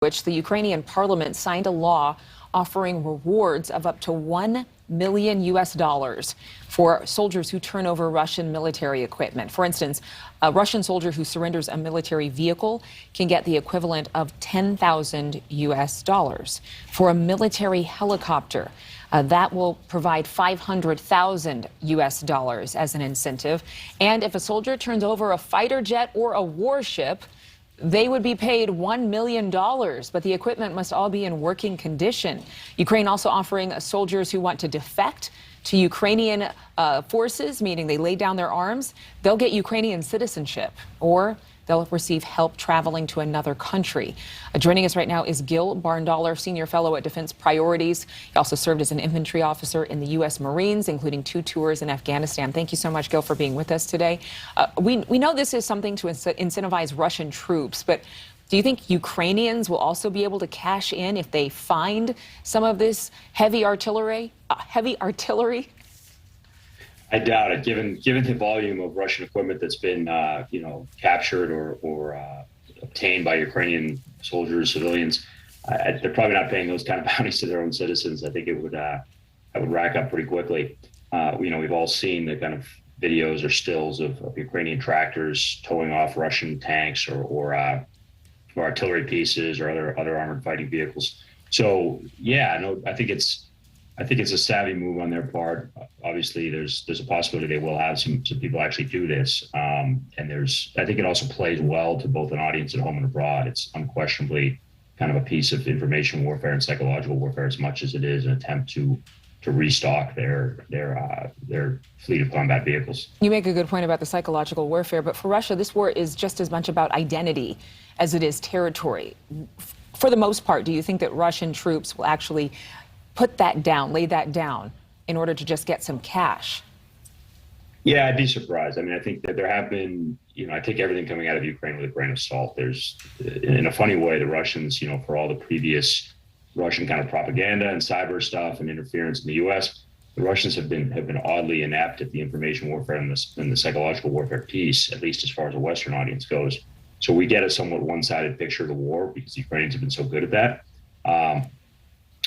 which the Ukrainian parliament signed a law offering rewards of up to $1 million for soldiers who turn over Russian military equipment. For instance, a Russian soldier who surrenders a military vehicle can get the equivalent of $10,000. For a military helicopter, that will provide $500,000 as an incentive. And if a soldier turns over a fighter jet or a warship, they would be paid $1 million, but the equipment must all be in working condition. Ukraine also offering soldiers who want to defect to Ukrainian forces, meaning they lay down their arms, they'll get Ukrainian citizenship, or they'll receive help traveling to another country. Joining us right now is Gil Barndollar, Senior Fellow at Defense Priorities. He also served as an infantry officer in the U.S. Marines, including 2 tours in Afghanistan. Thank you so much, Gil, for being with us today. We know this is something to incentivize Russian troops, but do you think Ukrainians will also be able to cash in if they find some of this heavy artillery? I doubt it, given the volume of Russian equipment that's been, captured or obtained by Ukrainian soldiers, civilians. They're probably not paying those kind of bounties to their own citizens. I think it would rack up pretty quickly. We've all seen the kind of videos or stills of Ukrainian tractors towing off Russian tanks or artillery pieces or other armored fighting vehicles. So yeah, no, I think it's a savvy move on their part. Obviously, there's a possibility they will have some people actually do this. And I think it also plays well to both an audience at home and abroad. It's unquestionably kind of a piece of information warfare and psychological warfare as much as it is an attempt to restock their fleet of combat vehicles. You make a good point about the psychological warfare, but for Russia, this war is just as much about identity as it is territory. For the most part, do you think that Russian troops will actually put that down, lay that down, in order to just get some cash? Yeah, I'd be surprised. I mean, I think that there have been, I take everything coming out of Ukraine with a grain of salt. There's, in a funny way, the Russians, for all the previous Russian kind of propaganda and cyber stuff and interference in the U.S., the Russians have been oddly inept at the information warfare and the psychological warfare piece, at least as far as a Western audience goes. So we get a somewhat one-sided picture of the war because the Ukrainians have been so good at that.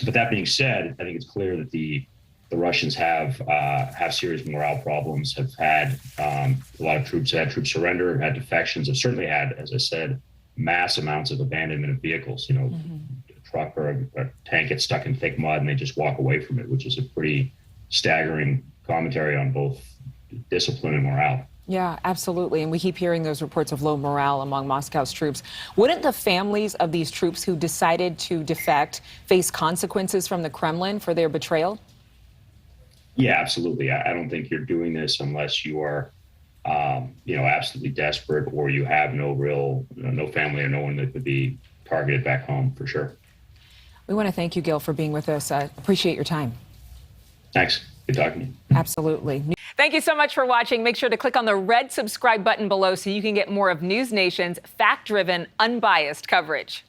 But that being said, I think it's clear that the Russians have serious morale problems, have had a lot of troops, had troop surrender, have had defections, have certainly had, as I said, mass amounts of abandonment of vehicles. A truck or a tank gets stuck in thick mud and they just walk away from it, which is a pretty staggering commentary on both discipline and morale. Yeah, absolutely. And we keep hearing those reports of low morale among Moscow's troops. Wouldn't the families of these troops who decided to defect face consequences from the Kremlin for their betrayal? Yeah, absolutely. I don't think you're doing this unless you are, absolutely desperate or you have no family or no one that could be targeted back home, for sure. We want to thank you, Gil, for being with us. I appreciate your time. Thanks. Good talking to you. Absolutely. Thank you so much for watching. Make sure to click on the red subscribe button below so you can get more of NewsNation's fact-driven, unbiased coverage.